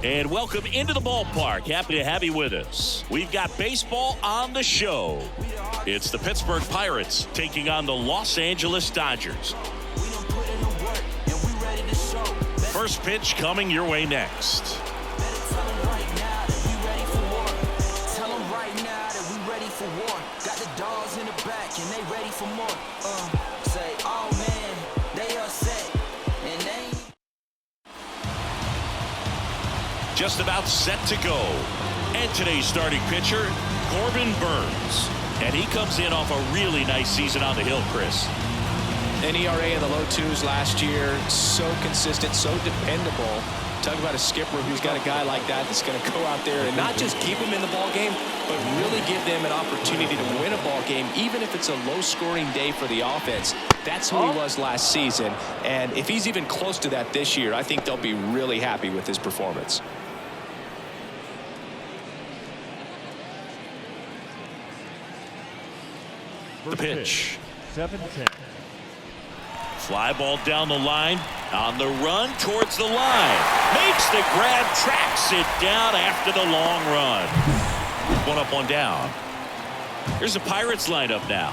And welcome into the ballpark. Happy to have you with us. We've got baseball on the show. It's the Pittsburgh Pirates taking on the Los Angeles Dodgers. First pitch coming your way next. Just about set to go. And today's starting pitcher, Corbin Burnes. And he comes in off a really nice season on the hill, Chris. An ERA in the low twos last year. So consistent, so dependable. Talk about a skipper who's got a guy like that that's going to go out there and not just keep him in the ball game, but really give them an opportunity to win a ball game, even if it's a low-scoring day for the offense. That's who he was last season. And if he's even close to that this year, I think they'll be really happy with his performance. The pitch. 7-10. Fly ball down the line. On the run towards the line. Makes the grab. Tracks it down after the long run. One up, one down. Here's the Pirates lineup now.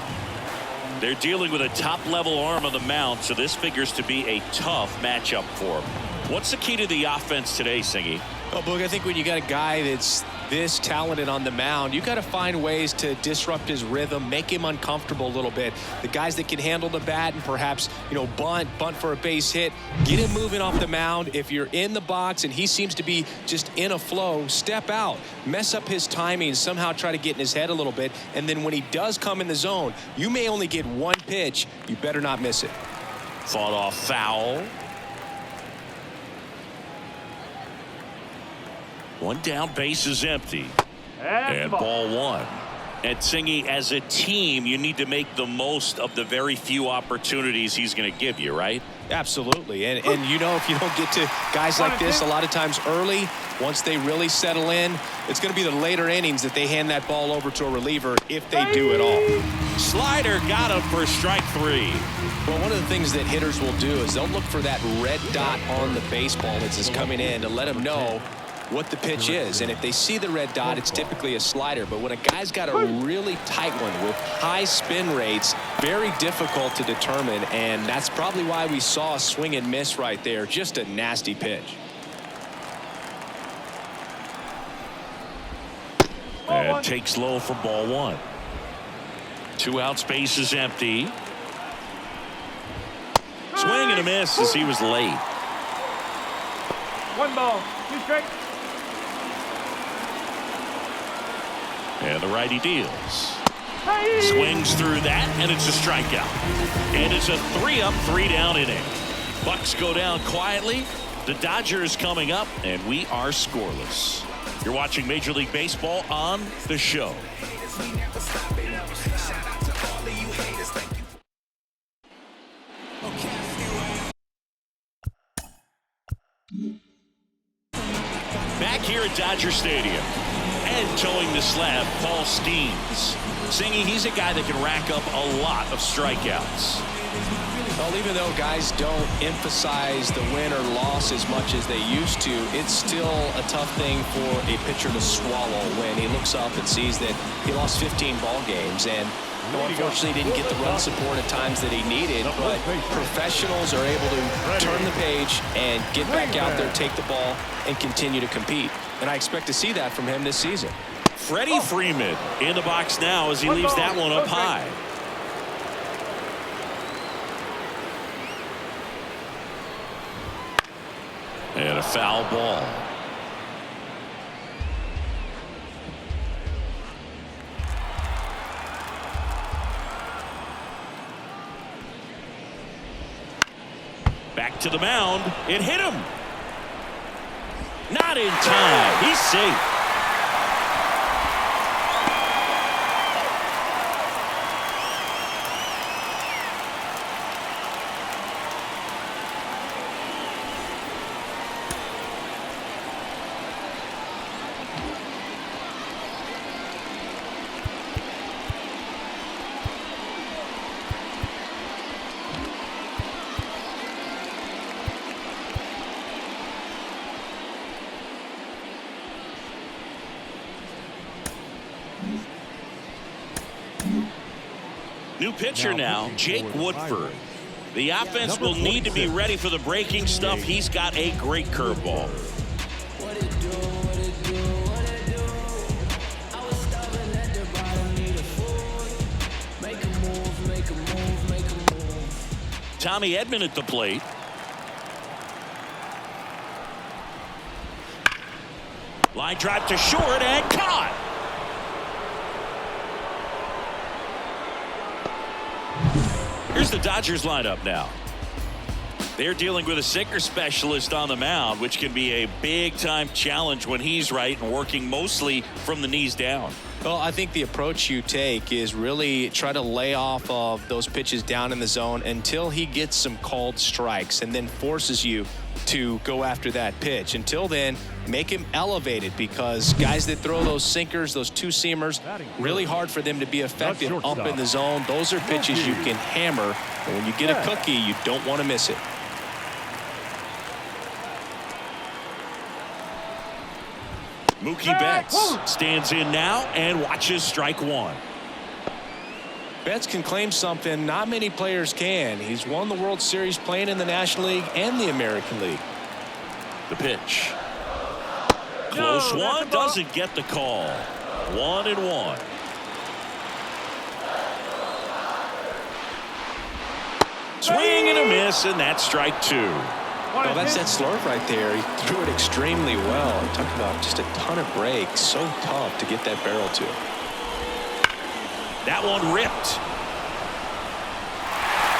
They're dealing with a top-level arm on the mound, so this figures to be a tough matchup for them. What's the key to the offense today, Singy? Well, Boog, I think when you got a guy that's this talented on the mound, you got to find ways to disrupt his rhythm, make him uncomfortable a little bit. The guys that can handle the bat and perhaps, bunt for a base hit, get him moving off the mound. If you're in the box and he seems to be just in a flow, step out, mess up his timing, somehow try to get in his head a little bit. And then when he does come in the zone, you may only get one pitch. You better not miss it. Fought off foul. One down, base is empty. And ball one. And Singy, as a team, you need to make the most of the very few opportunities he's going to give you, right? Absolutely. And if you don't get to guys like this a lot of times early, once they really settle in, it's going to be the later innings that they hand that ball over to a reliever if they do at all. Slider got him for strike three. Well, one of the things that hitters will do is they'll look for that red dot on the baseball that's coming in to let them know what the pitch is. And if they see the red dot, it's typically a slider. But when a guy's got a really tight one with high spin rates, very difficult to determine. And that's probably why we saw a swing and miss right there. Just a nasty pitch. And takes low for ball one. 2 outs, base is empty. Swing and a miss as he was late. 1 ball, 2 strikes. And the righty deals. Swings through that, and it's a strikeout. And it's a 3-up, 3-down inning. Bucks go down quietly. The Dodgers coming up, and we are scoreless. You're watching Major League Baseball on the show. Back here at Dodger Stadium. And towing the slab, Paul Skeens. Singy, he's a guy that can rack up a lot of strikeouts. Well, even though guys don't emphasize the win or loss as much as they used to, it's still a tough thing for a pitcher to swallow when he looks up and sees that he lost 15 ball games. And unfortunately didn't get the run support at times that he needed, but professionals are able to turn the page and get back out there, take the ball, and continue to compete. And I expect to see that from him this season. Freddie Freeman in the box now as he leaves that one up high. And a foul ball. Back to the mound. It hit him. Not in time. He's safe. New pitcher now, Jake Woodford. The offense will need to be ready for the breaking stuff. He's got a great curveball. Tommy Edman at the plate. Line drive to short and caught. Here's the Dodgers lineup now. They're dealing with a sinker specialist on the mound, which can be a big-time challenge when he's right and working mostly from the knees down. Well, I think the approach you take is really try to lay off of those pitches down in the zone until he gets some called strikes and then forces you to go after that pitch. Until then, make him elevated, because guys that throw those sinkers, those two-seamers, really hard for them to be effective up in the zone. Those are pitches you can hammer, and when you get a cookie, you don't want to miss it. Mookie Betts stands in now and watches strike one. Betts can claim something not many players can. He's won the World Series playing in the National League and the American League. The pitch. Close one, doesn't get the call. 1-1. Swing and a miss, and that's strike two. Well, that's that slurve right there. He threw it extremely well. Talk about just a ton of breaks. So tough to get that barrel to. That one ripped.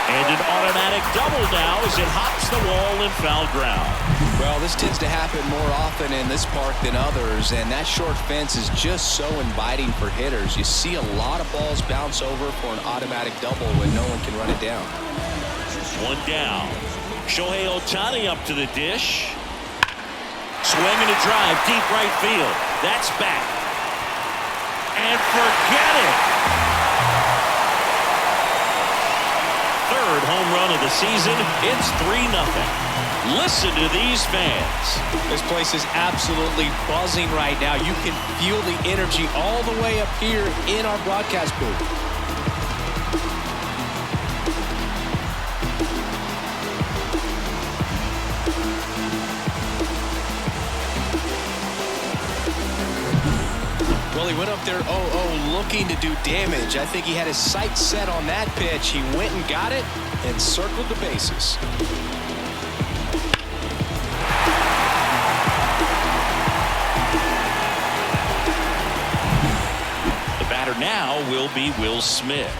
And an automatic double now as it hops the wall in foul ground. Well, this tends to happen more often in this park than others, and that short fence is just so inviting for hitters. You see a lot of balls bounce over for an automatic double when no one can run it down. One down. Shohei Ohtani up to the dish. Swinging a drive, deep right field. That's back. And forget it. Third home run of the season. It's 3-0. Listen to these fans. This place is absolutely buzzing right now. You can feel the energy all the way up here in our broadcast booth. Well, he went up there 0-0 looking to do damage. I think he had his sights set on that pitch. He went and got it and circled the bases. The batter now will be Will Smith.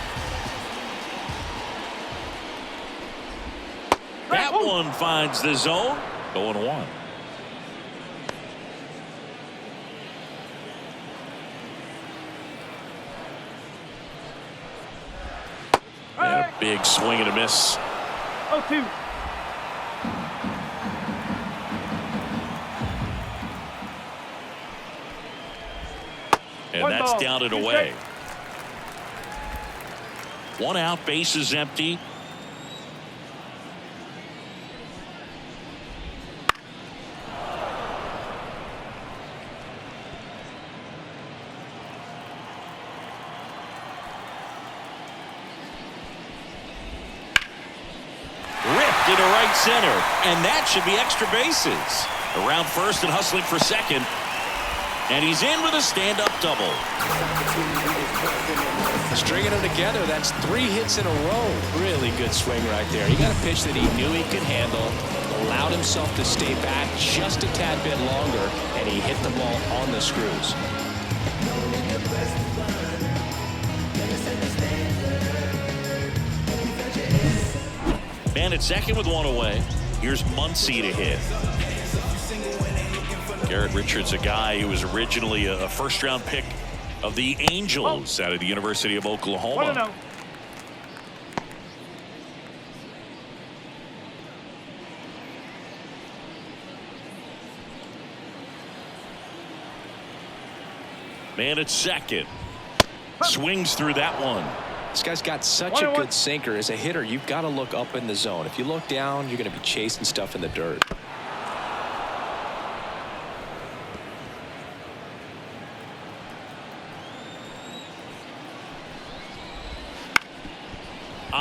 That one finds the zone. 0-1. And a big swing and a miss. 0-2. And One that's ball, down and 2 away. strikes. One out, base is empty. Into right center, and that should be extra bases. Around first and hustling for second, and he's in with a stand-up double. Stringing them together, that's 3 hits in a row. Really good swing right there. He got a pitch that he knew he could handle, allowed himself to stay back just a tad bit longer, and he hit the ball on the screws. Man at second with one away. Here's Muncy to hit. Garrett Richards, a guy who was originally a first-round pick of the Angels out of the University of Oklahoma. 1-0. Man at second. Swings through that one. This guy's got such a good sinker. As a hitter, you've got to look up in the zone. If you look down, you're going to be chasing stuff in the dirt.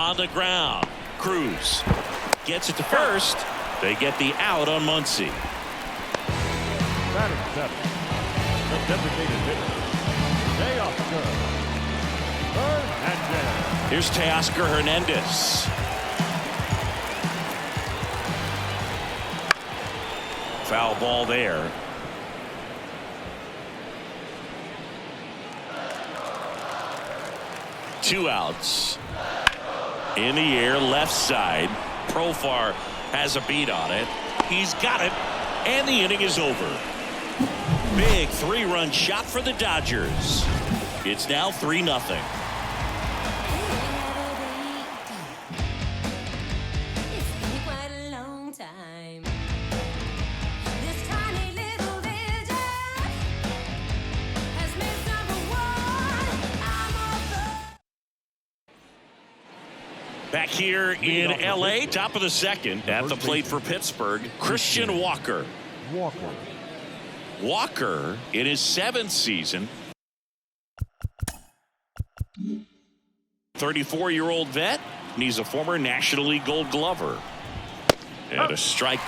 on the ground. Cruz gets it to first. They get the out on Muncy. Batting seven. The designated hitter. Teoscar Hernandez. Here's Teoscar Hernandez. Foul ball there. Two outs. In the air, left side. Profar has a beat on it. He's got it, and the inning is over. Big three-run shot for the Dodgers. It's now 3-0. Back here in L.A., top of the second, at the plate for Pittsburgh, Christian Walker. Walker, in his 7th season, 34-year-old vet, and he's a former National League Gold Glover. And a strike.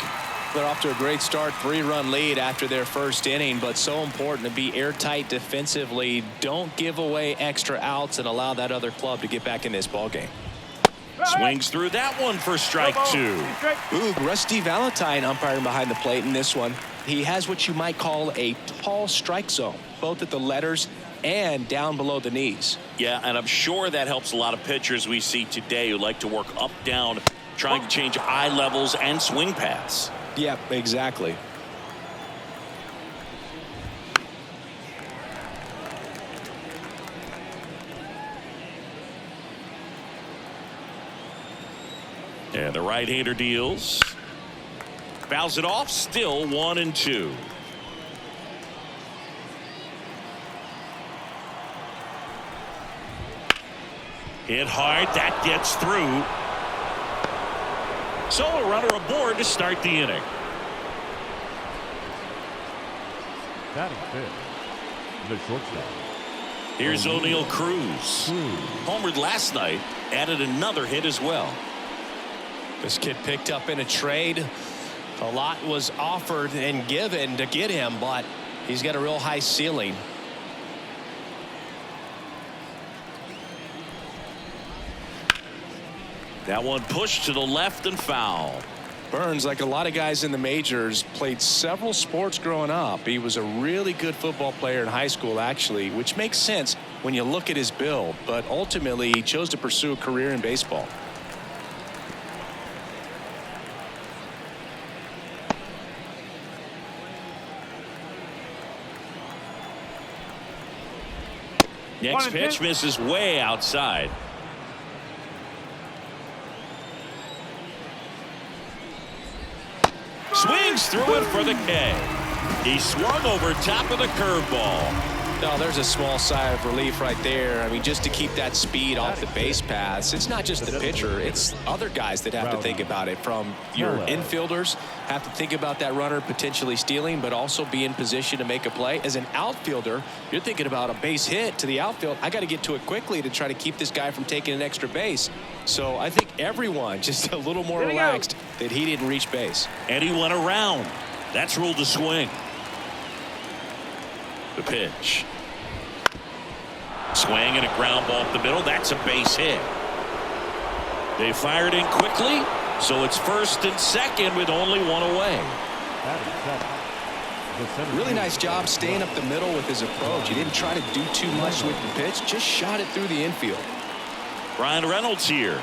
They're off to a great start, 3-run lead after their first inning, but so important to be airtight defensively. Don't give away extra outs and allow that other club to get back in this ballgame. Swings through that one for strike 2. Ooh, Rusty Valentine umpiring behind the plate in this one. He has what you might call a tall strike zone, both at the letters and down below the knees. Yeah, and I'm sure that helps a lot of pitchers we see today who like to work up, down, trying to change eye levels and swing paths. Yeah, exactly. And the right-hander deals. Fouls it off, still 1-2. Hit hard, that gets through. So a runner aboard to start the inning. Batting fifth. The shortstop. Here's O'Neal Cruz. Homered last night, added another hit as well. This kid picked up in a trade. A lot was offered and given to get him, but he's got a real high ceiling. That one pushed to the left and foul. Burns, like a lot of guys in the majors, played several sports growing up. He was a really good football player in high school, actually, which makes sense when you look at his build. But ultimately, he chose to pursue a career in baseball. Next pitch misses way outside. Swings through it for the K. He swung over top of the curveball. No, there's a small sigh of relief right there. I mean, just to keep that speed off the base paths. It's not just the pitcher. It's other guys that have to think about it. From your infielders have to think about that runner potentially stealing, but also be in position to make a play. As an outfielder, you're thinking about a base hit to the outfield. I got to get to it quickly to try to keep this guy from taking an extra base. So I think everyone just a little more relaxed that he didn't reach base. And he went around. That's ruled a swing. The pitch. Swing and a ground ball up the middle. That's a base hit. They fired in quickly, so it's first and second with only one away. Really nice job staying up the middle with his approach. He didn't try to do too much with the pitch, just shot it through the infield. Brian Reynolds here.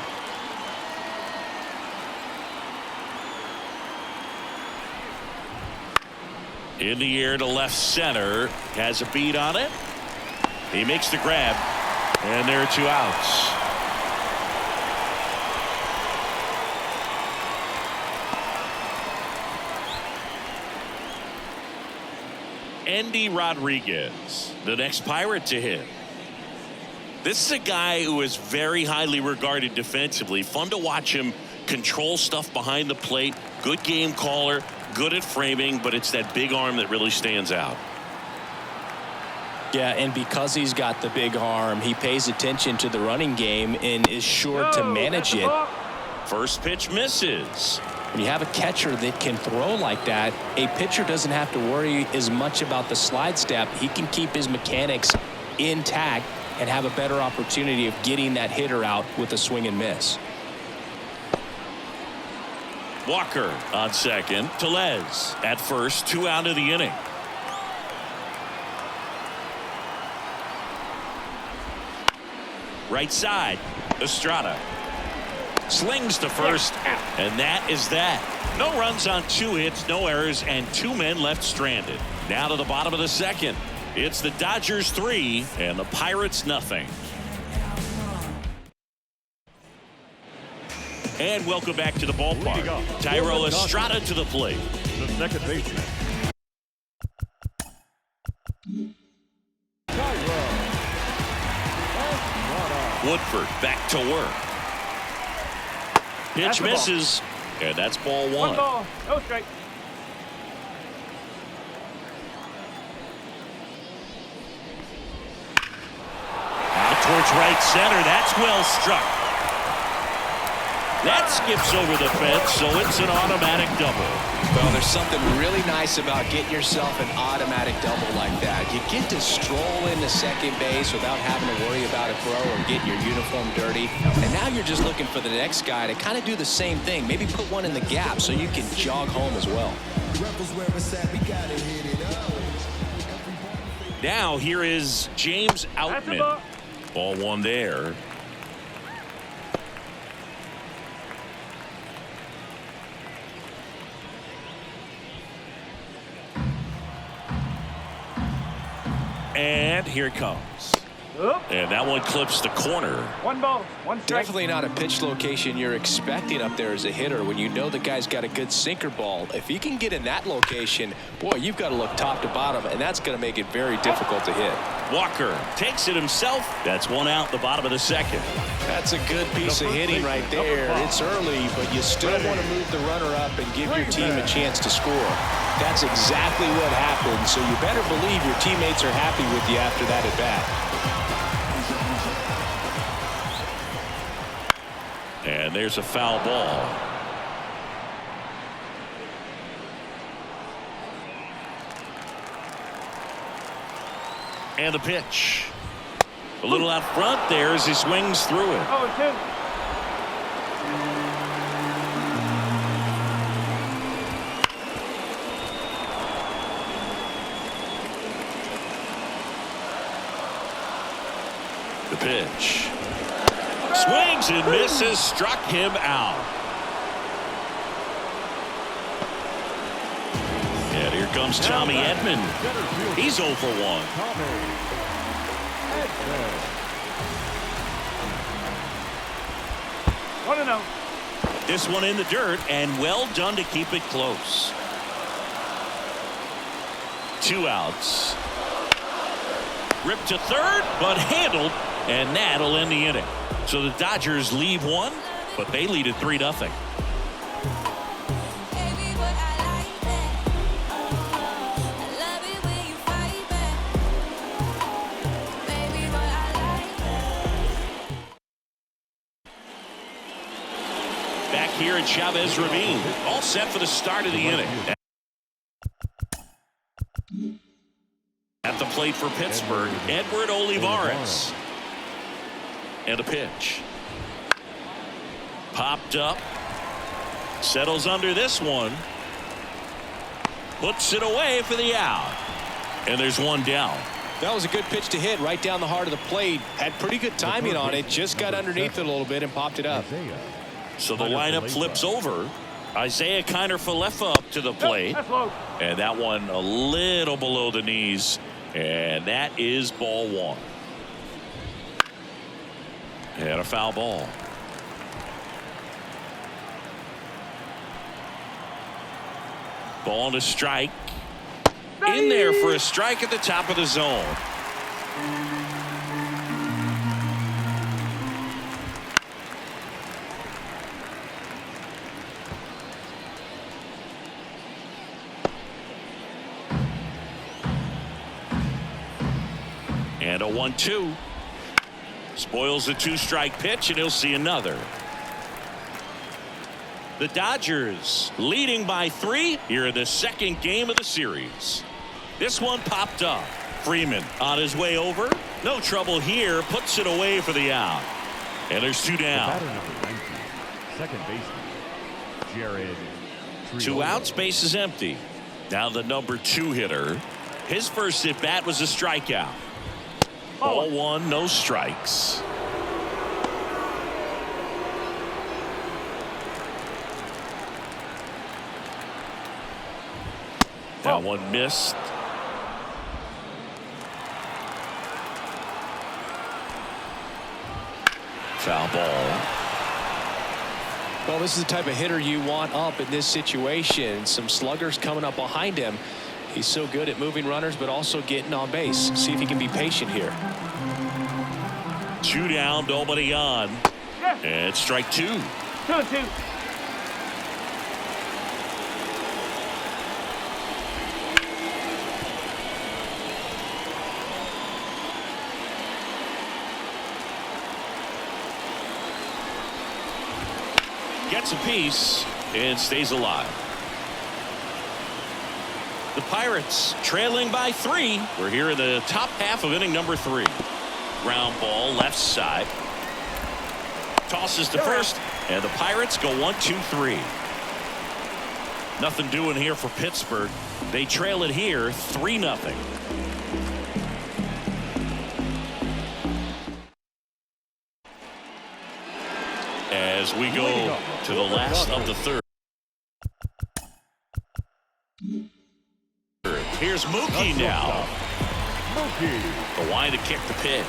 In the air to left center. Has a beat on it. He makes the grab. And there are 2 outs. Endy Rodriguez, the next Pirate to hit. This is a guy who is very highly regarded defensively. Fun to watch him control stuff behind the plate. Good game caller, good at framing, but it's that big arm that really stands out. Yeah, and because he's got the big arm, he pays attention to the running game and is sure to manage it. First pitch misses. When you have a catcher that can throw like that, a pitcher doesn't have to worry as much about the slide step. He can keep his mechanics intact and have a better opportunity of getting that hitter out with a swing and miss. Walker on second. Tellez at first. 2 out of the inning. Right side. Estrada slings to first, and that is that. No runs on 2 hits, no errors, and 2 men left stranded. Now to the bottom of the second. It's the Dodgers 3 and the Pirates nothing. And welcome back to the ballpark. Thairo Estrada to the plate. The second baseman. Woodford back to work. Pitch misses, and that's ball 1. 1 ball, no strike. Out towards right center. That's well struck. That skips over the fence, so it's an automatic double. Well, there's something really nice about getting yourself an automatic double like that. You get to stroll into second base without having to worry about a throw or getting your uniform dirty. And now you're just looking for the next guy to kind of do the same thing. Maybe put one in the gap so you can jog home as well. Now here is James Outman. Ball 1 there. And here it comes. And that one clips the corner. 1 ball, 1 strike. Definitely not a pitch location you're expecting up there as a hitter when you know the guy's got a good sinker ball. If you can get in that location, boy, you've got to look top to bottom, and that's going to make it very difficult to hit. Walker takes it himself. That's 1 out, the bottom of the second. That's a good piece of hitting right there. It's early, but you still want to move the runner up and give your team a chance to score. That's exactly what happened, so you better believe your teammates are happy with you after that at bat. And there's a foul ball. And the pitch. A little out front there as he swings through it. Oh, 2. The pitch. Swings and misses, struck him out. And here comes Tommy Edman. He's 0 for 1. One and out. This one in the dirt, and well done to keep it close. 2 outs. Ripped to third, but handled, and that'll end the inning. So the Dodgers leave 1, but they lead at 3-0. Back here at Chavez Ravine, all set for the start of the inning. At the plate for Pittsburgh, Edward Olivares. And a pitch. Popped up. Settles under this one. Puts it away for the out. And there's 1 down. That was a good pitch to hit right down the heart of the plate. Had pretty good timing on it. Just got underneath it a little bit and popped it up. So the lineup flips over. Isaiah Kiner-Falefa up to the plate. And that one a little below the knees. And that is ball 1. And a foul ball. Ball to strike. In there for a strike at the top of the zone. And a 1-2. Spoils the 2-strike pitch, and he'll see another. The Dodgers leading by 3 here in the second game of the series. This one popped up. Freeman on his way over. No trouble here. Puts it away for the out. And there's 2 down. Batter number 19, second baseman, Jared Triolo. 2 outs, base is empty. Now the number 2 hitter. His first at bat was a strikeout. Ball 1, no strikes. That one missed. Foul ball. Well, this is the type of hitter you want up in this situation. Some sluggers coming up behind him. He's so good at moving runners, but also getting on base. See if he can be patient here. 2 down, nobody on. And strike 2. 2-2. Gets a piece and stays alive. The Pirates trailing by 3. We're here in the top half of inning number 3. Ground ball left side. Tosses to first, and the Pirates go 1-2-3. Nothing doing here for Pittsburgh. They trail it here 3-0. As we go to the last of the third. Here's Mookie now. Mookie. The line to kick the pitch.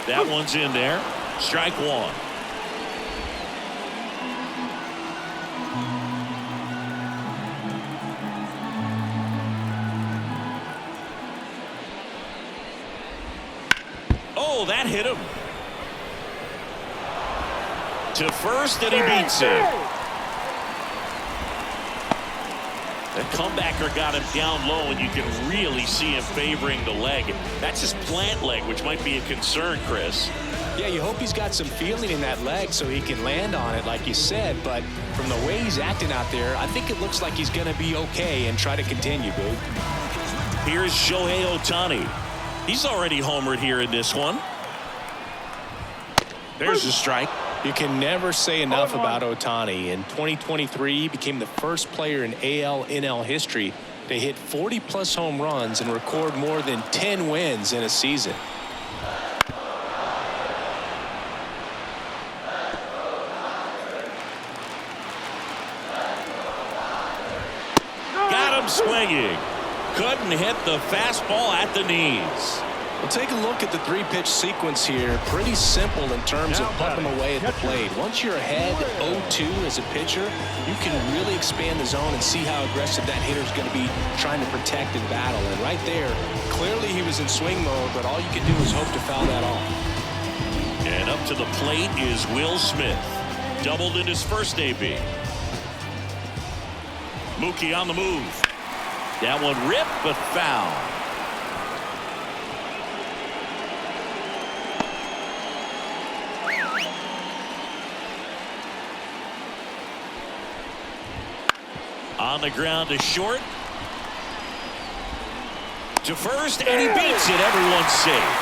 That one's in there. Strike 1. Oh, that hit him. To first, and he beats it. The comebacker got him down low, and you can really see him favoring the leg. That's his plant leg, which might be a concern, Chris. Yeah, you hope he's got some feeling in that leg so he can land on it, like you said. But from the way he's acting out there, I think it looks like he's going to be okay and try to continue, Boo. Here's Shohei Ohtani. He's already homered here in this one. There's a strike. You can never say enough about Ohtani. In 2023, he became the first player in AL/NL history to hit 40-plus home runs and record more than 10 wins in a season. Got him swinging. Couldn't hit the fastball at the knees. Well, take a look at the 3-pitch sequence here. Pretty simple in terms of putting them away at the plate. Once you're ahead 0-2 as a pitcher, you can really expand the zone and see how aggressive that hitter's going to be trying to protect and battle. And right there, clearly he was in swing mode, but all you can do is hope to foul that off. And up to the plate is Will Smith. Doubled in his first AB. Mookie on the move. That one ripped, but foul. On the ground to short. To first, and he beats it. Everyone's safe.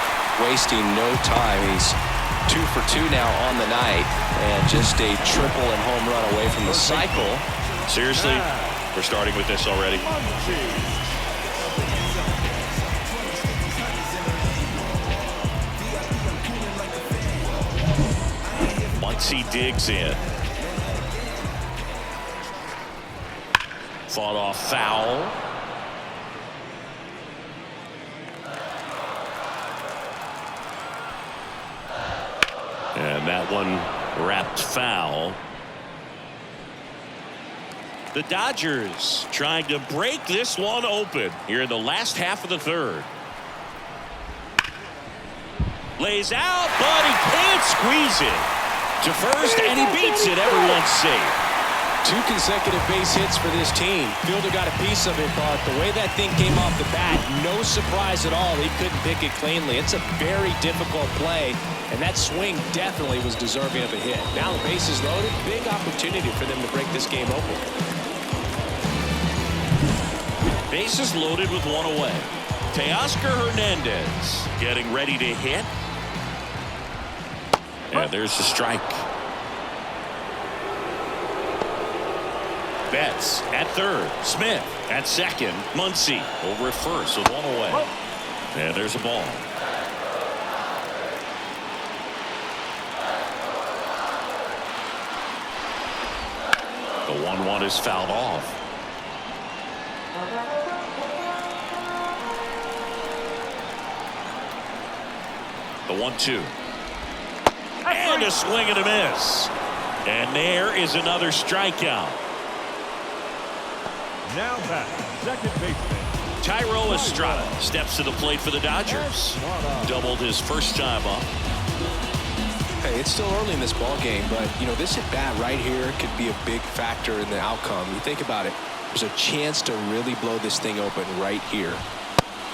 Wasting no time. He's 2 for 2 now on the night, and just a triple and home run away from the cycle. Seriously, we're starting with this already. Once he digs in. Fought off foul. And that one wrapped foul. The Dodgers trying to break this one open here in the last half of the third. Lays out, but he can't squeeze it. To first, and he beats it. Everyone's safe. 2 consecutive base hits for this team. Fielder got a piece of it, but the way that thing came off the bat, no surprise at all. He couldn't pick it cleanly. It's a very difficult play, and that swing definitely was deserving of a hit. Now the base is loaded. Big opportunity for them to break this game open. Bases loaded with one away. Teoscar Hernandez getting ready to hit. And there's the strike. Betts at third. Smith at second. Muncy over at first with one away. And there's a ball. The 1-1 is fouled off. The 1-2. And a swing and a miss. And there is another strikeout. Now back, second baseman. Thairo Estrada steps to the plate for the Dodgers. Doubled his first time up. Hey, it's still early in this ball game, but this at bat right here could be a big factor in the outcome. You think about it, there's a chance to really blow this thing open right here.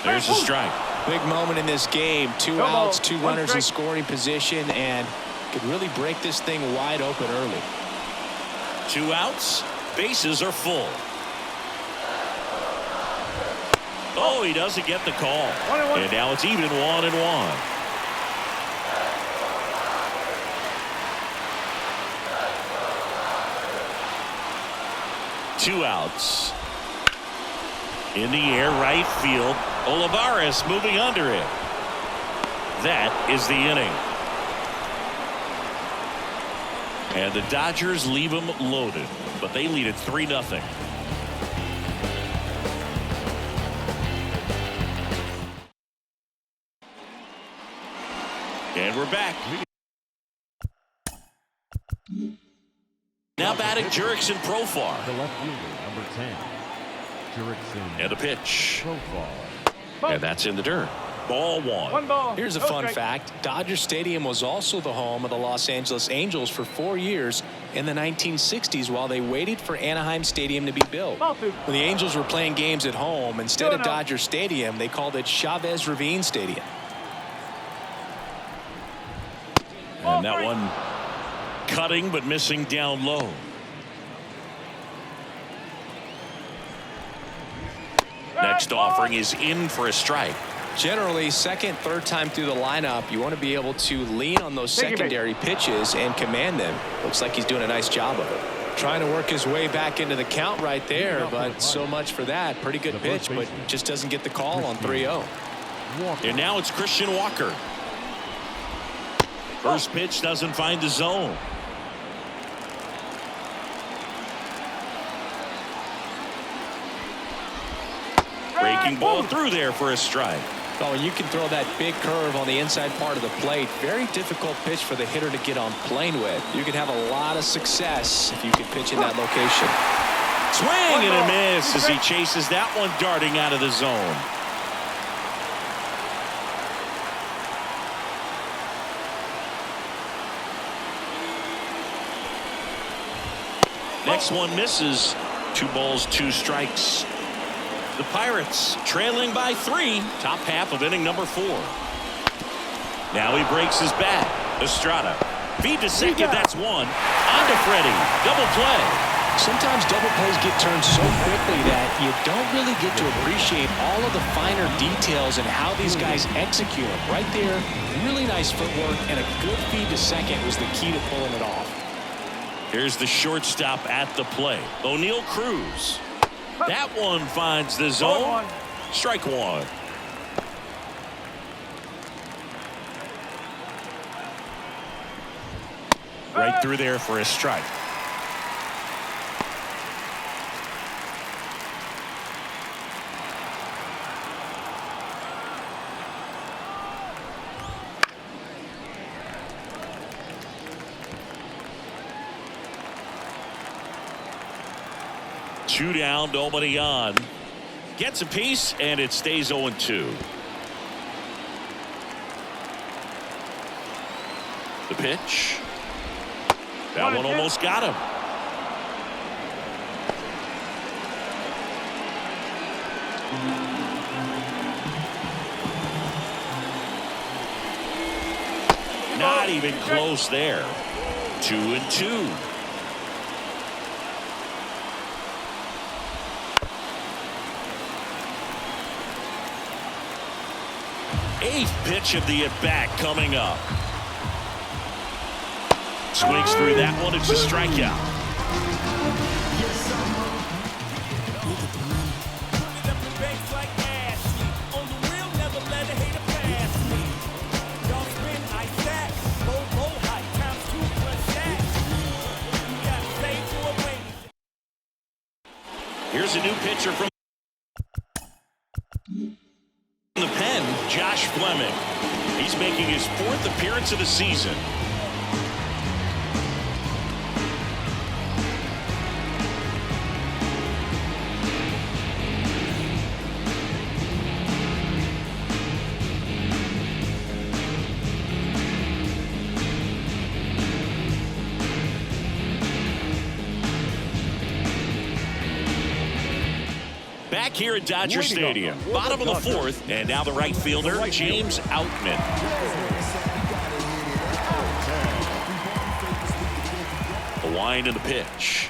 There's a strike. Big moment in this game. 2 outs, 2 runners in scoring position, and could really break this thing wide open early. 2 outs. Bases are full. Oh, he doesn't get the call. And now it's even 1-1. Two outs. In the air, right field. Olivares moving under it. That is the inning. And the Dodgers leave them loaded, but they lead it 3-0. And we're back. Now batting Jurickson Profar. The left fielder, number 10. Jurickson And a pitch. Profar. And that's in the dirt. Ball 1. Here's a fun fact. Dodger Stadium was also the home of the Los Angeles Angels for 4 years in the 1960s while they waited for Anaheim Stadium to be built. When the Angels were playing games at home, instead of Dodger Stadium, they called it Chavez Ravine Stadium. And that one cutting but missing down low. Next offering is in for a strike. Generally, second, third time through the lineup, you want to be able to lean on those secondary pitches and command them. Looks like he's doing a nice job of it. Trying to work his way back into the count right there, but so much for that. Pretty good pitch, but just doesn't get the call on 3-0. And now it's Christian Walker. First pitch doesn't find the zone. Breaking ball through there for a strike. Oh, and you can throw that big curve on the inside part of the plate. Very difficult pitch for the hitter to get on plane with. You can have a lot of success if you can pitch in that location. Swing and a miss as he chases that one darting out of the zone. Next one misses. 2 balls, 2 strikes. The Pirates trailing by 3. Top half of inning number 4. Now he breaks his bat. Estrada. Feed to second. That's 1. On to Freddie. Double play. Sometimes double plays get turned so quickly that you don't really get to appreciate all of the finer details and how these guys execute them. Right there, really nice footwork, and a good feed to second was the key to pulling it off. Here's the shortstop at the plate. O'Neal Cruz. That one finds the zone. Strike 1. Right through there for a strike. Two down, nobody on. Gets a piece, and it stays 0-2. The pitch. That one almost got him. Not even close there. 2-2. Eighth pitch of the at-bat coming up. Swings through that one. It's a strikeout. Here's a new pitcher from the pen, Josh Fleming. He's making his 4th appearance of the season. Back here at Dodger Stadium, bottom of the 4th, and now the right fielder, James Outman. The wind and the pitch.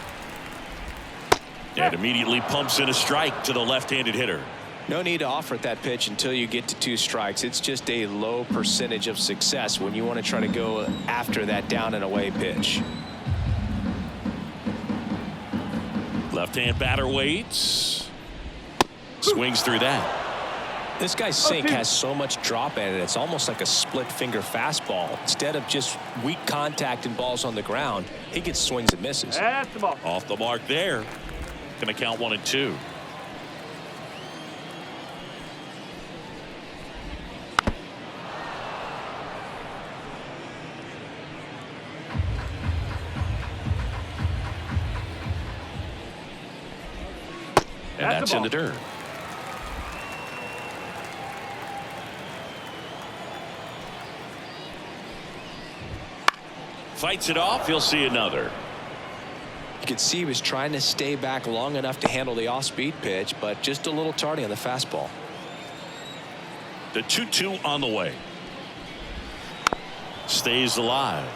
And immediately pumps in a strike to the left-handed hitter. No need to offer at that pitch until you get to 2 strikes. It's just a low percentage of success when you want to try to go after that down and away pitch. Left-hand batter waits. Swings through that. This guy's sink has so much drop in it. It's almost like a split finger fastball. Instead of just weak contact and balls on the ground, he gets swings and misses. Off the mark there. Going to count 1-2. And that's in the dirt. Fights it off. He'll see another. You could see he was trying to stay back long enough to handle the off-speed pitch, but just a little tardy on the fastball. The 2-2 on the way. Stays alive.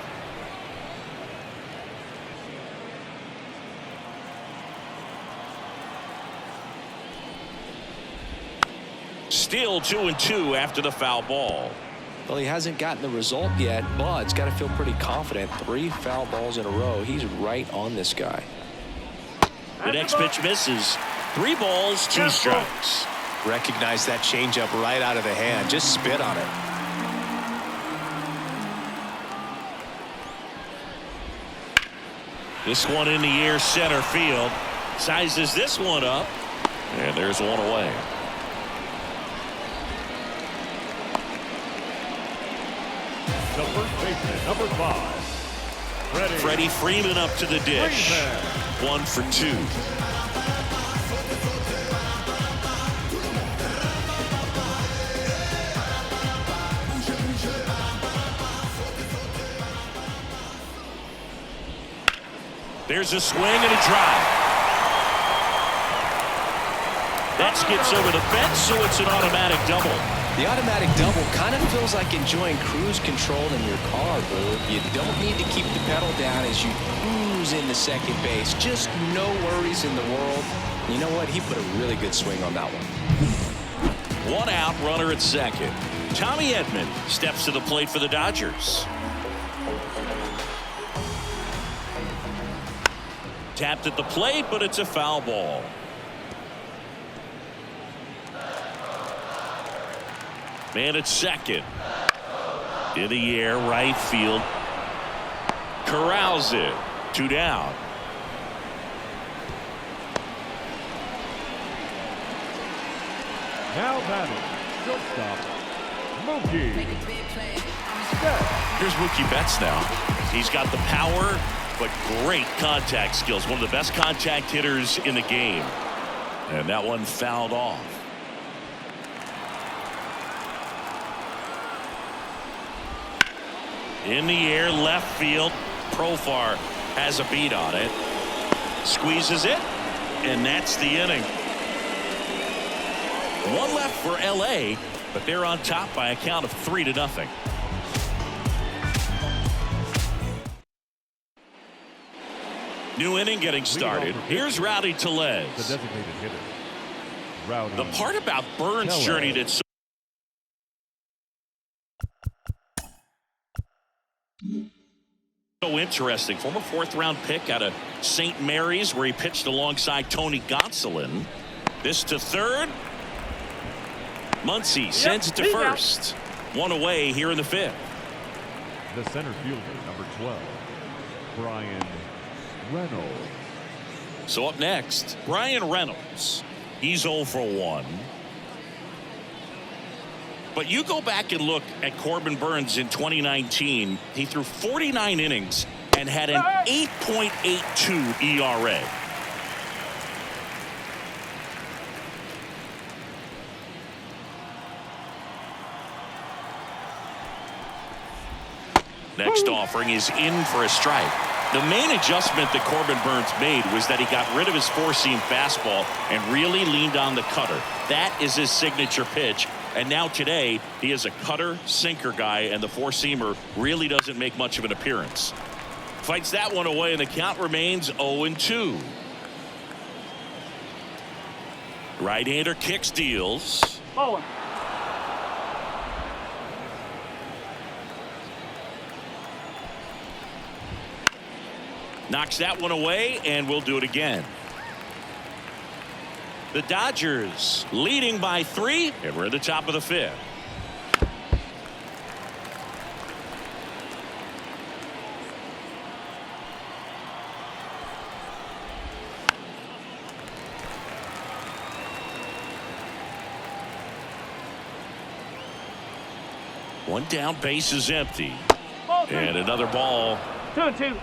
Still 2-2 after the foul ball. Well, he hasn't gotten the result yet, but he's got to feel pretty confident. 3 foul balls in a row. He's right on this guy. The next pitch misses. 3 balls, 2 strikes. Recognize that changeup right out of the hand. Just spit on it. This one in the air, center field. Sizes this one up. And there's one away. The first baseman, number 5. Freddie Freeman up to the dish. 1 for 2. There's a swing and a drive. That skips over the fence, so it's an automatic double. The automatic double kind of feels like enjoying cruise control in your car, Boo. You don't need to keep the pedal down as you cruise into second base. Just no worries in the world. You know what? He put a really good swing on that one. 1 out, runner at second. Tommy Edman steps to the plate for the Dodgers. Tapped at the plate, but it's a foul ball. Man at second. In the air, right field. Corrals it. 2 down. Now batting, shortstop, Mookie Betts. Here's Mookie Betts now. He's got the power, but great contact skills. One of the best contact hitters in the game. And that one fouled off. In the air, left field. Profar has a beat on it. Squeezes it, and that's the inning. One left for LA, but they're on top by a count of 3-0. New inning getting started. Here's Rowdy The Tellez. designated hitter. Rowdy. The part about Burns' Tellez. journey that's so interesting. Former 4th-round pick out of St. Mary's, where he pitched alongside Tony Gonsolin. This to third. Muncy sends it to first. One away here in the 5th. The center fielder, number 12, Brian Reynolds. So up next, Brian Reynolds. He's 0 for 1. But you go back and look at Corbin Burns in 2019. He threw 49 innings and had an 8.82 ERA. Next offering is in for a strike. The main adjustment that Corbin Burns made was that he got rid of his four-seam fastball and really leaned on the cutter. That is his signature pitch. And now today, he is a cutter, sinker guy, and the four-seamer really doesn't make much of an appearance. Fights that one away, and the count remains 0-2. Right-hander kicks, deals. Bowling. Knocks that one away, and we'll do it again. The Dodgers leading by 3, and we're at the top of the 5th. One down, base is empty. Ball 3. And another ball. 2-2.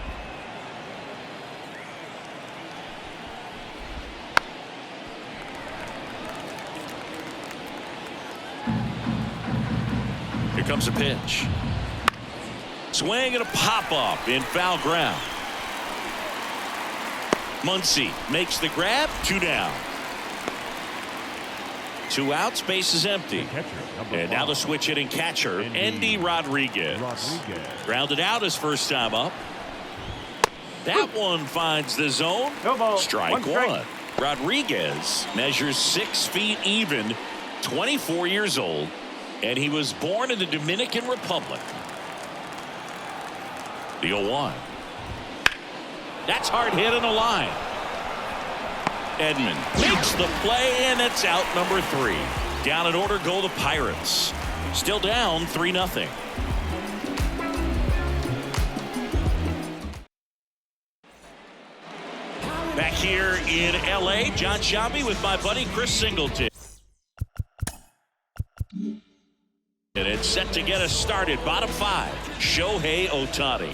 Here comes a pitch. Swing and a pop-up in foul ground. Muncy makes the grab. 2 down. 2 outs, base is empty. Catcher, number And now the 5, switch hitting catcher, Endy Rodriguez. Grounded out his first time up. That one finds the zone. No ball. Strike One strike. one. Rodriguez measures 6 feet even, 24 years old, and he was born in the Dominican Republic. The 0-1. That's hard hit in the line. Edman makes the play, and it's out number 3. Down in order go the Pirates. Still down 3-0. Back here in LA, John Shambi with my buddy Chris Singleton. And it's set to get us started. Bottom 5, Shohei Ohtani.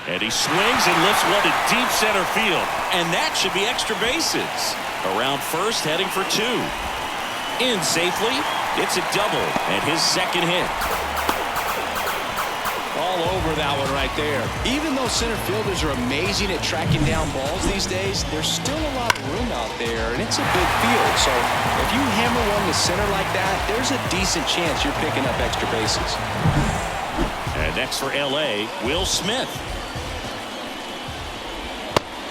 And he swings and lifts one to deep center field. And that should be extra bases. Around first, heading for 2. In safely, it's a double and his second hit. All over that one right there. Even though center fielders are amazing at tracking down balls these days, there's still a lot of room out there, and it's a big field. So if you hammer one to center like that, there's a decent chance you're picking up extra bases. And next for LA, Will Smith.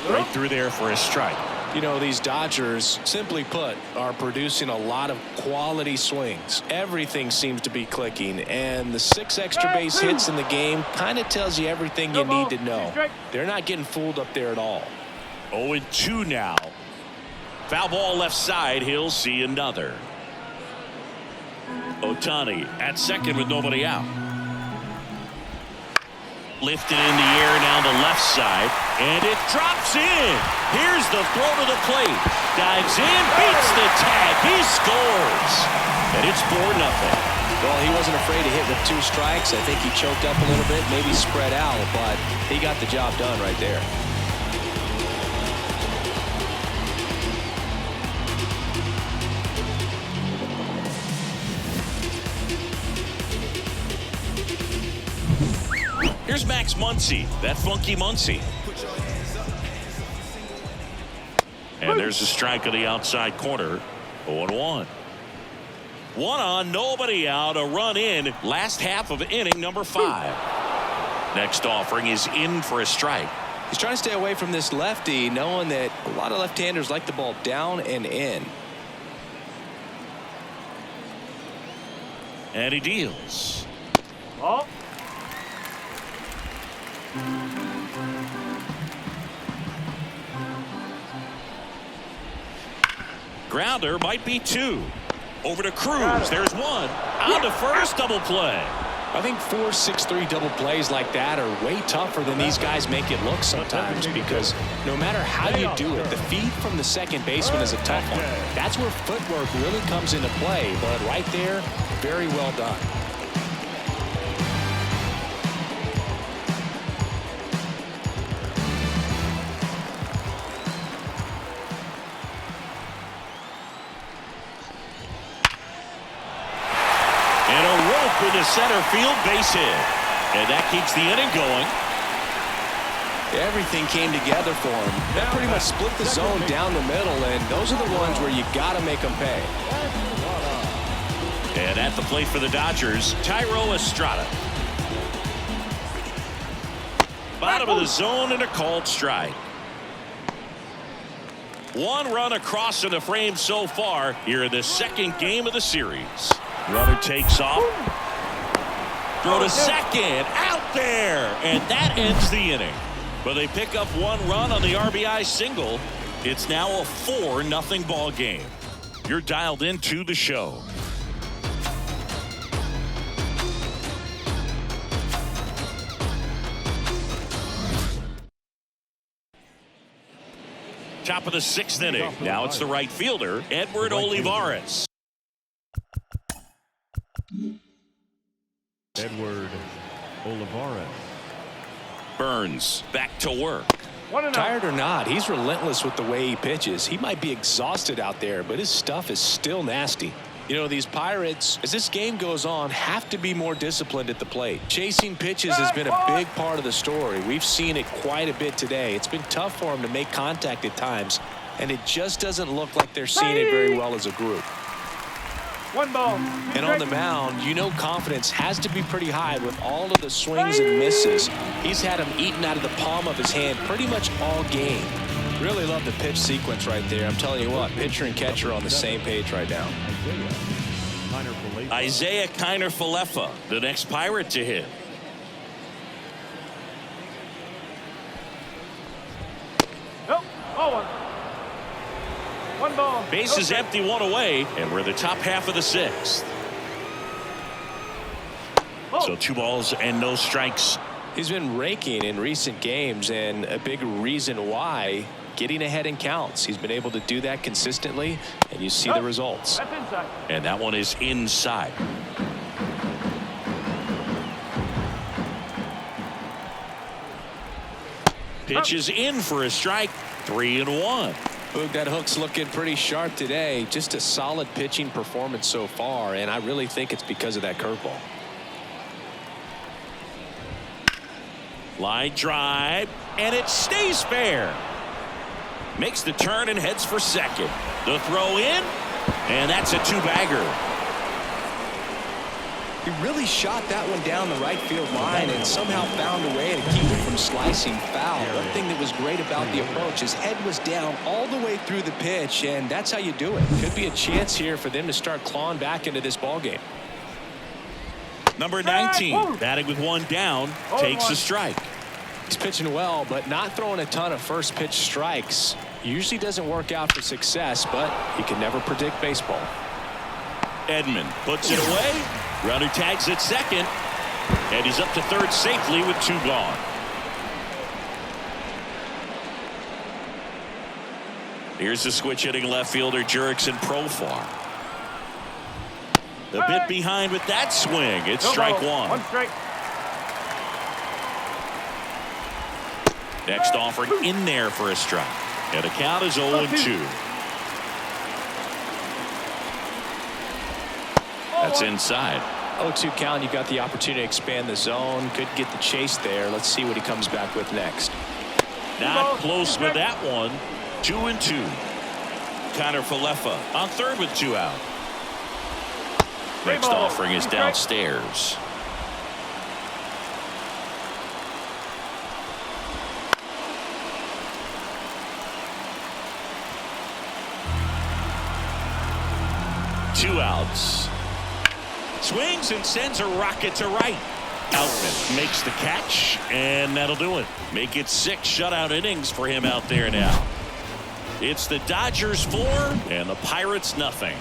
Right through there for a strike. You know, these Dodgers, simply put, are producing a lot of quality swings. Everything seems to be clicking, and the 6 extra base hits in the game kind of tells you everything you need to know. They're not getting fooled up there at all. 0-2 now. Foul ball left side. He'll see another. Ohtani at second with nobody out. Lifted in the air down the left side, and it drops in. Here's the throw to the plate. Dives in, beats the tag. He scores. And it's 4-0. Well, he wasn't afraid to hit with 2 strikes. I think he choked up a little bit, maybe spread out, but he got the job done right there. Here's Max Muncy, that funky Muncy. And there's a strike on the outside corner. 0-1. One on, nobody out, a run in. Last half of inning number 5. Next offering is in for a strike. He's trying to stay away from this lefty, knowing that a lot of left-handers like the ball down and in. And he deals. Oh. Grounder might be 2. Over to Cruz. There's 1. On to first, double play. I think 4-6-3 double plays like that are way tougher than these guys make it look sometimes, because no matter how you do it, the feed from the second baseman is a tough one. That's where footwork really comes into play, but right there, very well done. To center field, base hit, and that keeps the inning going. Everything came together for him. That pretty much split the zone down the middle, and those are the ones where you got to make them pay. And at the plate for the Dodgers, Thairo Estrada. Bottom of the zone and a called strike. 1 run across in the frame so far here in the second game of the series. Runner takes off. Throw to second, out there, and that ends the inning. But they pick up 1 run on the RBI single. It's now a 4-0 ball game. You're dialed into the show. Top of the 6th inning. Now it's the right fielder, Edward Olivares. Edward Olivares. Burns back to work. Tired or not, he's relentless with the way he pitches. He might be exhausted out there, but his stuff is still nasty. You know, these Pirates, as this game goes on, have to be more disciplined at the plate. Chasing pitches has been a big part of the story. We've seen it quite a bit today. It's been tough for them to make contact at times, and it just doesn't look like they're seeing it very well as a group. 1 ball. And on the mound, you know confidence has to be pretty high with all of the swings and misses. He's had them eaten out of the palm of his hand pretty much all game. Really love the pitch sequence right there. I'm telling you what, pitcher and catcher are on the same page right now. Isaiah Kiner-Falefa, the next Pirate to hit. Nope. Oh, 1 ball. Base is empty, 1 away, and we're the top half of the 6th. So 2 balls and no strikes. He's been raking in recent games, and a big reason why, getting ahead in counts. He's been able to do that consistently, and you see the results. That's inside. And that one is inside. Pitch is in for a strike. 3-1. Boog, that hook's looking pretty sharp today. Just a solid pitching performance so far, and I really think it's because of that curveball. Line drive, and it stays fair. Makes the turn and heads for second. The throw in, and that's a 2-bagger. He really shot that one down the right field line and somehow found a way to keep it from slicing foul. One thing that was great about the approach, his head was down all the way through the pitch, and that's how you do it. Could be a chance here for them to start clawing back into this ball game. Number 19, batting with 1 down, takes a strike. He's pitching well, but not throwing a ton of first pitch strikes. Usually doesn't work out for success, but you can never predict baseball. Edman puts it away. Runner tags at second, and he's up to third safely with 2 gone. Here's the switch hitting left fielder Jurickson Profar. A bit behind with that swing. It's strike 1. 1 strike. Next offering in there for a strike. And the count is 0-2. That's inside. 0-2 count. You got the opportunity to expand the zone. Could get the chase there. Let's see what he comes back with next. Not close with that one. 2-2. Connor Falefa on third with 2 out. Next offering is downstairs. Two outs. Swings and sends a rocket to right. Outman makes the catch, and that'll do it. Make it 6 shutout innings for him out there now. It's the Dodgers 4 and the Pirates nothing.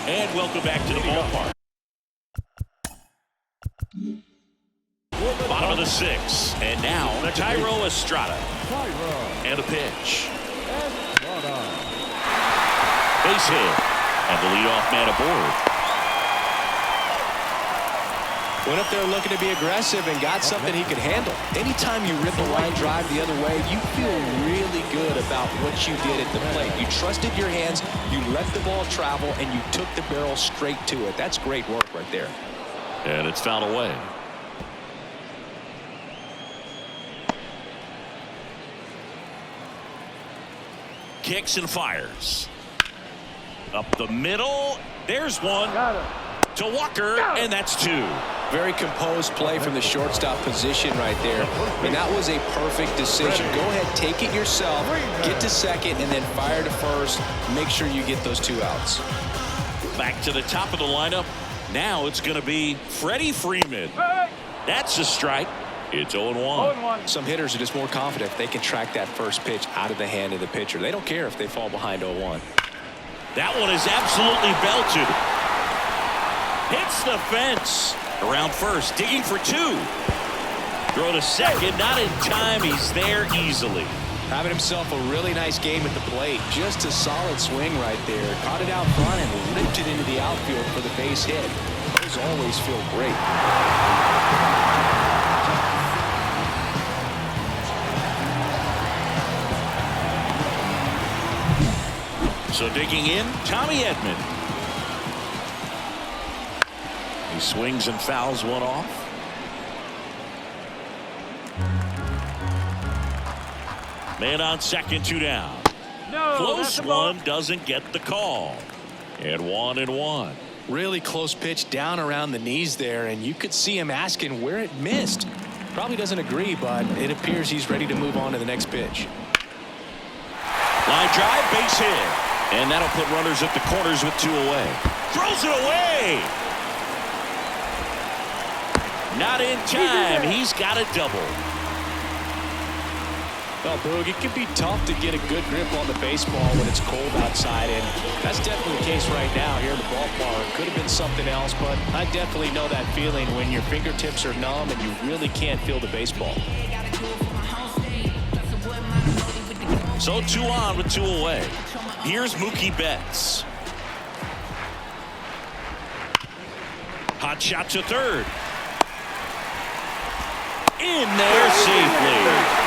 And welcome back to the ballpark. Bottom of the 6th, and now Thairo Estrada. And a pitch. Base hit, and the leadoff man aboard. Went up there looking to be aggressive and got something he could handle. Anytime you rip a line drive the other way, you feel really good about what you did at the plate. You trusted your hands, you let the ball travel, and you took the barrel straight to it. That's great work right there. And it's fouled away. Kicks and fires. Up the middle. There's one. To Walker, and that's 2. Very composed play from the shortstop position right there. And that was a perfect decision. Go ahead, take it yourself, get to second, and then fire to first. Make sure you get those 2 outs. Back to the top of the lineup. Now it's going to be Freddie Freeman. That's a strike. It's 0-1. Some hitters are just more confident if they can track that first pitch out of the hand of the pitcher. They don't care if they fall behind 0-1. That one is absolutely belted. Hits the fence. Around first, digging for 2. Throw to second, not in time. He's there easily. Having himself a really nice game at the plate. Just a solid swing right there. Caught it out front and ripped it into the outfield for the base hit. Those always feel great. So digging in, Tommy Edman. He swings and fouls one off. Man on second, 2 down. Close one, doesn't get the call. And 1-1. Really close pitch down around the knees there, and you could see him asking where it missed. Probably doesn't agree, but it appears he's ready to move on to the next pitch. Line drive, base hit. And that'll put runners at the corners with 2 away. Throws it away. Not in time. He's got a double. Well, Boog, it can be tough to get a good grip on the baseball when it's cold outside, and that's definitely the case right now here in the ballpark. Could have been something else, but I definitely know that feeling when your fingertips are numb and you really can't feel the baseball. So 2 on with 2 away. Here's Mookie Betts. Hot shot to third. In there safely.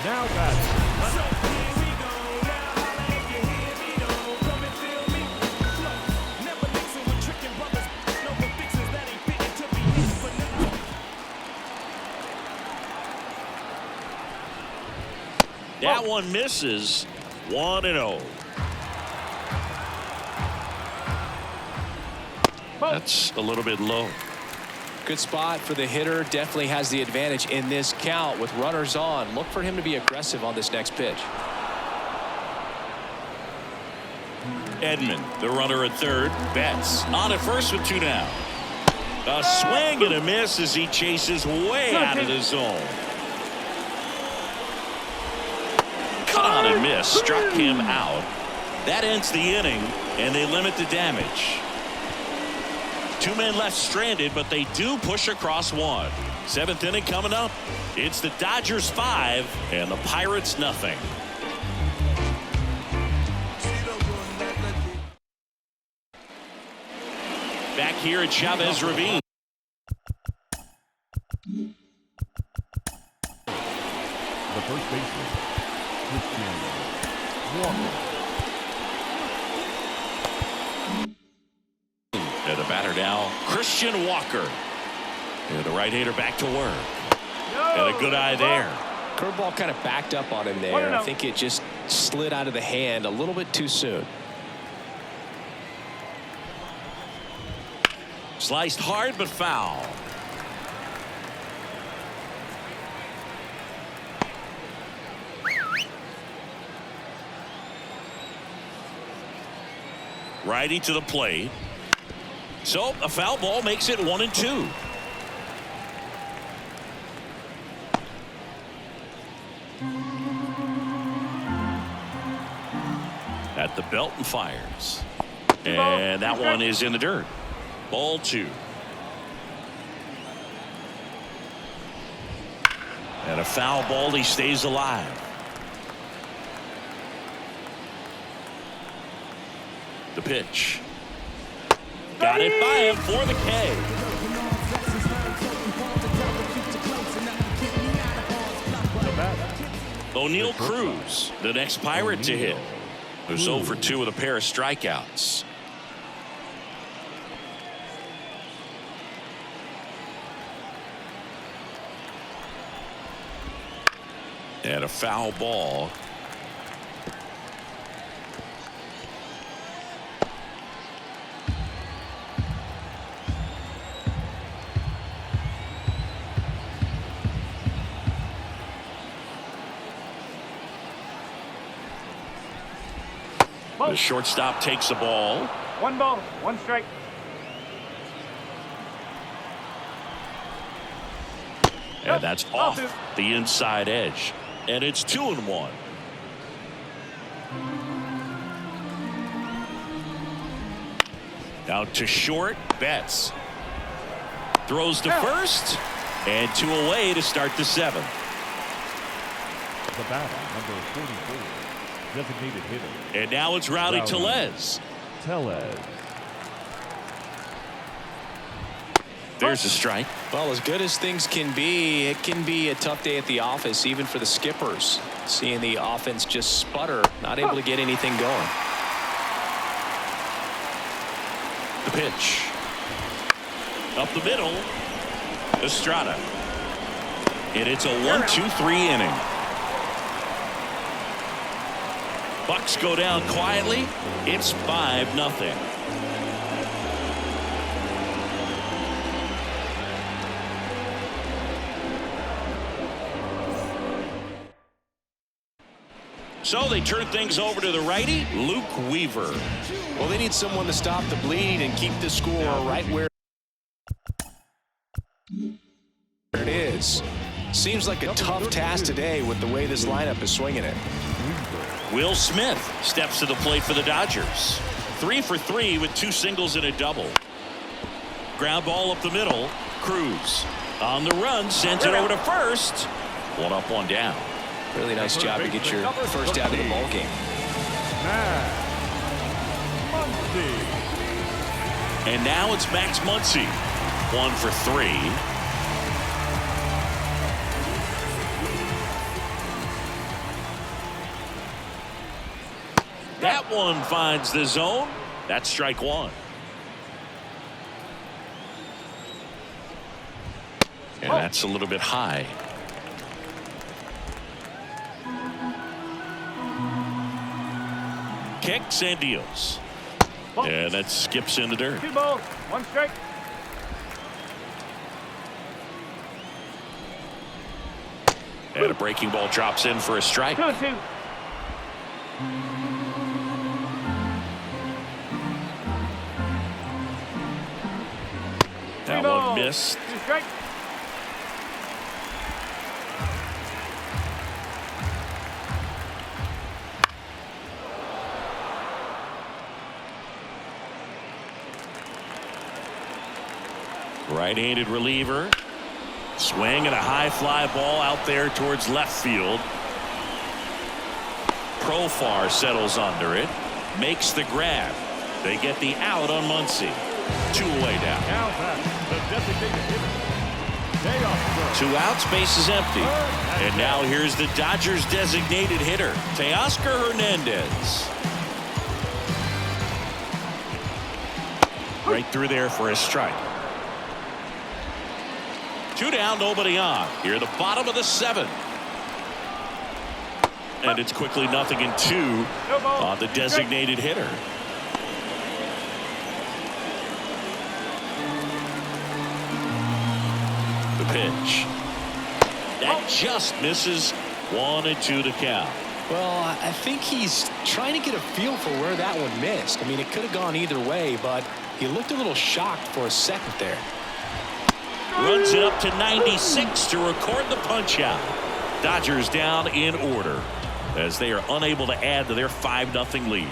Now batting. That one misses. 1-0. That's a little bit low. Good spot for the hitter. Definitely has the advantage in this count with runners on. Look for him to be aggressive on this next pitch. Edman, the runner at third. Betts on at first with 2 down. A swing and a miss as he chases way out of the zone. Cut on and miss. Struck him out. That ends the inning, and they limit the damage. 2 men left stranded, but they do push across 1. 7th inning coming up. It's the Dodgers 5 and the Pirates nothing. here at Chavez Ravine. The first baseman, Christian Walker. And the batter now, Christian Walker. And the right-hander back to work. And a good eye there. Curveball kind of backed up on him there. I think it just slid out of the hand a little bit too soon. Sliced hard but foul. Righty to the plate. So a foul ball makes it 1-2. At the belt and fires. And that one is in the dirt. Ball 2. And a foul ball. He stays alive. The pitch. Got it by him for the K. The batter, O'Neal Cruz, the next Pirate to hit. Who's 0 for 2 with a pair of strikeouts. And a foul ball. The shortstop takes the ball. 1 ball, 1 strike. And that's off the inside edge. And it's 2-1. Out to short. Betts throws to first. And 2 away to start the 7th. the batter, number 44, designated hitter. And now it's Rowdy Tellez. There's a strike. Well, as good as things can be, it can be a tough day at the office, even for the skippers. Seeing the offense just sputter, not able to get anything going. The pitch. Up the middle. Estrada. And it's a 1-2-3 inning. Bucks go down quietly. It's 5-0. So they turn things over to the righty, Luke Weaver. Well, they need someone to stop the bleed and keep the score right where it is. Seems like a tough task today with the way this lineup is swinging it. Will Smith steps to the plate for the Dodgers. 3 for 3 with 2 singles and a double. Ground ball up the middle. Cruz on the run, sends it over to first. 1 up, 1 down. Really nice job to get your first out of the ball game. And now it's Max Muncy. 1 for 3. That one finds the zone. That's strike 1. And that's a little bit high. Kicks and deals. And that skips in the dirt. 2 balls, 1 strike. And a breaking ball drops in for a strike. 2-2. That one missed. 2 strikes. Right-handed reliever. Swing and a high fly ball out there towards left field. Profar settles under it. Makes the grab. They get the out on Muncy. Two away now. Now that's the designated hitter. Teoscar. 2 outs, base is empty. And now here's the Dodgers designated hitter, Teoscar Hernandez. Right through there for a strike. 2 down, nobody on. Here at the bottom of the 7th. And it's quickly 0-2 on the designated hitter. The pitch. That just misses. 1-2 to count. Well, I think he's trying to get a feel for where that one missed. I mean, it could have gone either way, but he looked a little shocked for a second there. Runs it up to 96 to record the punch out. Dodgers down in order as they are unable to add to their 5-0 lead.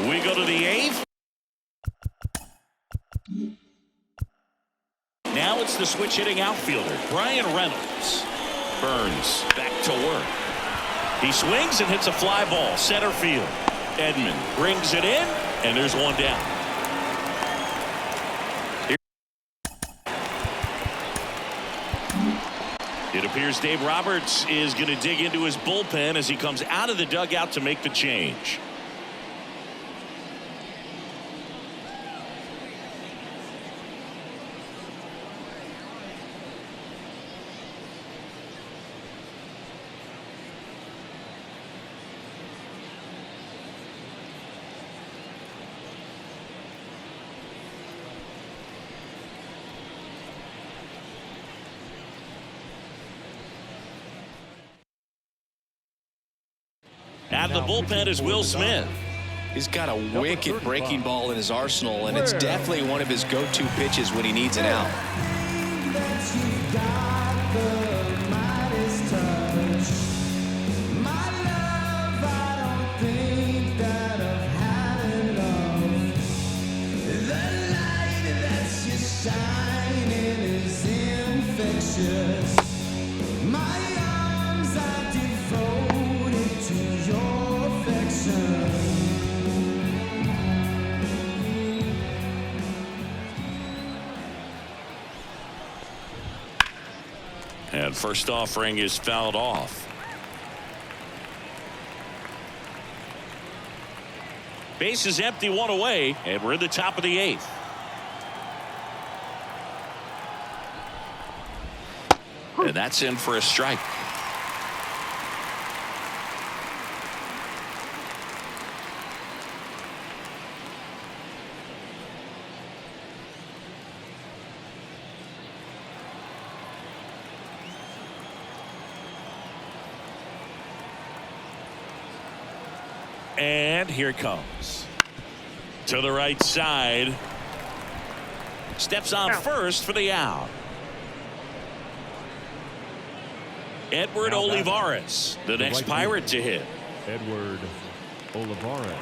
We go to the 8th. Now it's the switch hitting outfielder, Brian Reynolds. Burns back to work. He swings and hits a fly ball center field. Edman brings it in, and there's one down. It appears Dave Roberts is going to dig into his bullpen as he comes out of the dugout to make the change. At the bullpen is Will Smith. He's got a wicked breaking ball in his arsenal, and it's definitely one of his go-to pitches when he needs an out. And first offering is fouled off. Base is empty, 1 away, and we're in the top of the 8th. And that's in for a strike. And here it comes. To the right side. Steps on first for the out. Edward Olivares, the next Pirate to hit. Edward Olivares.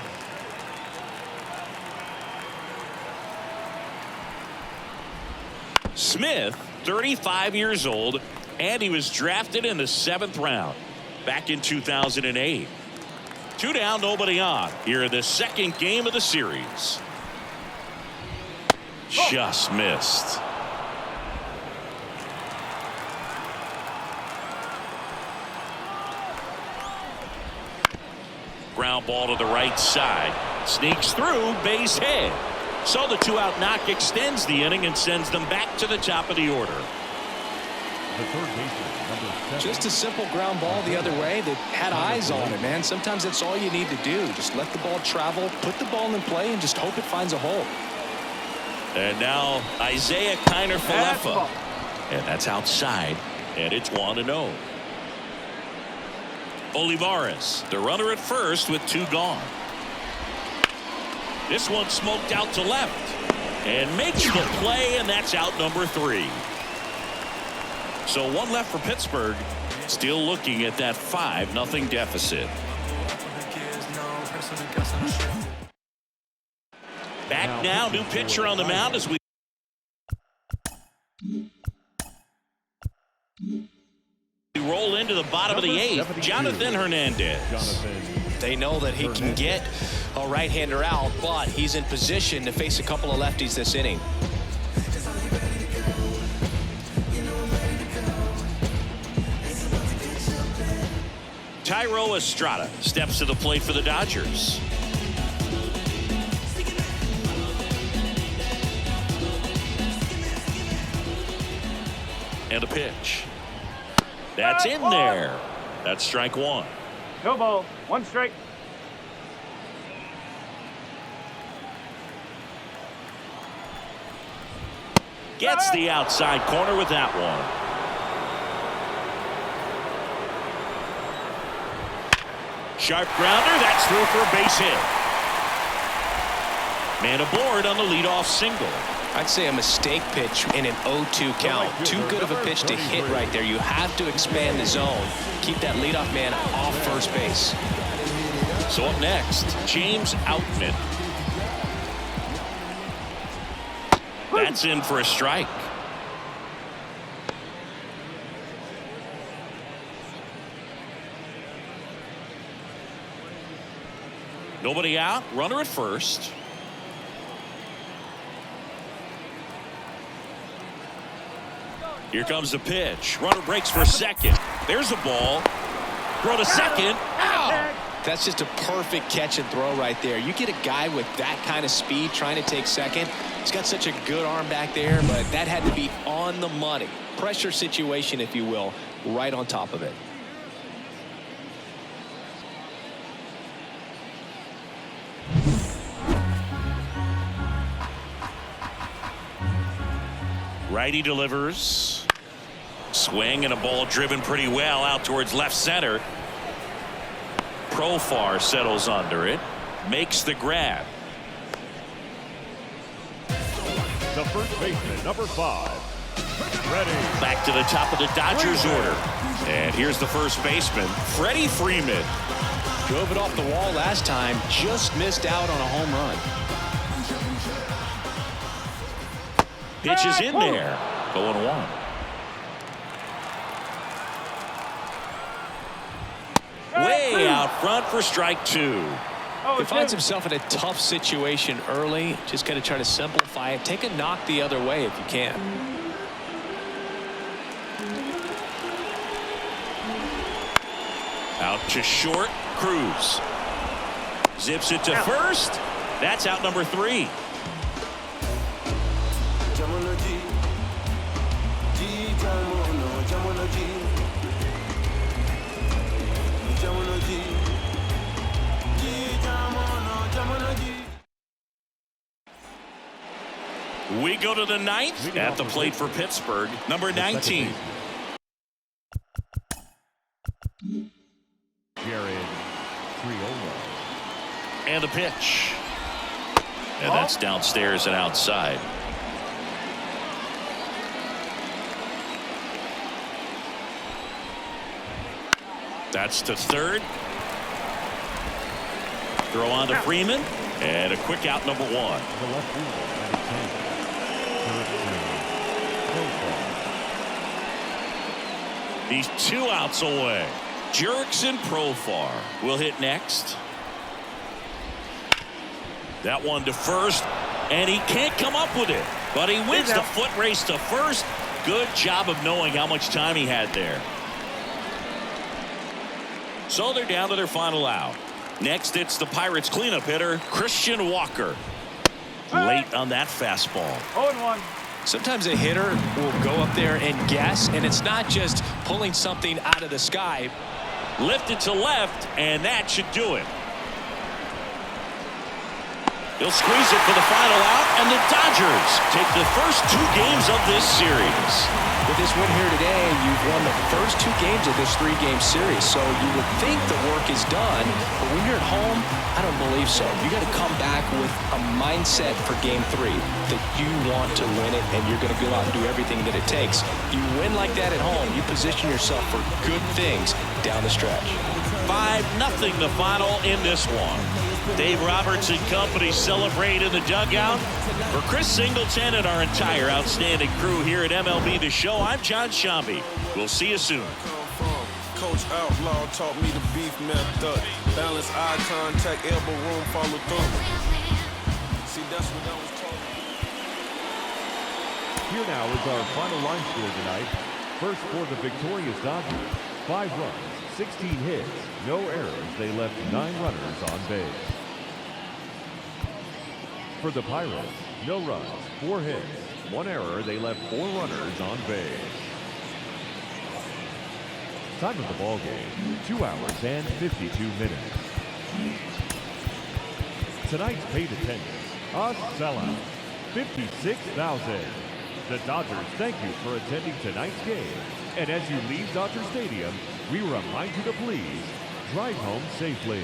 Smith, 35 years old, and he was drafted in the 7th round back in 2008. 2 down, nobody on. Here in the 2nd game of the series. Just missed. Ground ball to the right side. Sneaks through, base hit. So the 2-out knock extends the inning and sends them back to the top of the order. The third baseman, number 7. Just a simple ground ball the other way that had eyes on it, man. Sometimes that's all you need to do. Just let the ball travel, put the ball in play, and just hope it finds a hole. And now Isaiah Kiner-Falefa. And that's outside. And it's 1-0. Olivares, the runner at first with 2 gone. This one smoked out to left. And makes the play, and that's out number 3. So 1 left for Pittsburgh. Still looking at that 5-0 deficit. Back now, new pitcher on the mound as we roll into the bottom of the eighth. Jonathan Hernandez. They know that he can get a right-hander out, but he's in position to face a couple of lefties this inning. Thairo Estrada steps to the plate for the Dodgers. And a pitch. That's in there. That's strike one. No ball. One strike. Gets the outside corner with that one. Sharp grounder. That's through for a base hit. Man aboard on the leadoff single. I'd say a mistake pitch in an 0-2 count. Too good of a pitch to hit right there. You have to expand the zone. Keep that leadoff man off first base. So up next, James Outman. That's in for a strike. Nobody out. Runner at first. Here comes the pitch. Runner breaks for second. There's a ball. Throw to second. Ow! That's just a perfect catch and throw right there. You get a guy with that kind of speed trying to take second. He's got such a good arm back there, but that had to be on the money. Pressure situation, if you will, right on top of it. Righty delivers. Swing and a ball driven pretty well out towards left center. Profar settles under it. Makes the grab. The first baseman, number 5. Ready. Back to the top of the Dodgers order. And here's the first baseman, Freddie Freeman. Drove it off the wall last time. Just missed out on a home run. Pitch is in there. 0-1. Way out front for strike two. He finds himself in a tough situation early. Just got to try to simplify it. Take a knock the other way if you can. Out to short. Cruz zips it to first. That's out number 3. We go to the 9th at the plate for Pittsburgh, number 19. Jared Triolo. And a pitch. And that's downstairs and outside. That's to third. Throw on to Freeman. And a quick out, number 1. The left fielder, He's 2 outs away. Jurickson Profar will hit next. That one to first, and he can't come up with it, but he wins the foot race to first. Good job of knowing how much time he had there. So they're down to their final out. Next, it's the Pirates cleanup hitter, Christian Walker. Late on that fastball. 0-1. Sometimes a hitter will go up there and guess, and it's not just pulling something out of the sky. Lifted to left, and that should do it. He'll squeeze it for the final out, and the Dodgers take the first 2 games of this series. With this win here today, you've won the first 2 games of this 3-game series, so you would think the work is done, but when you're at home, I don't believe so. You got to come back with a mindset for Game 3 that you want to win it, and you're going to go out and do everything that it takes. You win like that at home, you position yourself for good things down the stretch. 5-0 the final in this one. Dave Roberts and company celebrate in the dugout. For Chris Singleton and our entire outstanding crew here at MLB The Show, I'm John Shambi. We'll see you soon. Coach Outlaw taught me the beef method. Balance, eye contact, elbow room, follow through. See, that's what I was taught. Here now is our final line score tonight. First for the victorious Dodgers, 5 runs, 16 hits, no errors. They left 9 runners on base. For the Pirates, no runs, 4 hits, 1 error. They left 4 runners on base. Time of the ball game, 2 hours and 52 minutes. Tonight's paid attendance, a sellout, 56,000. The Dodgers thank you for attending tonight's game. And as you leave Dodger Stadium, we remind you to please drive home safely.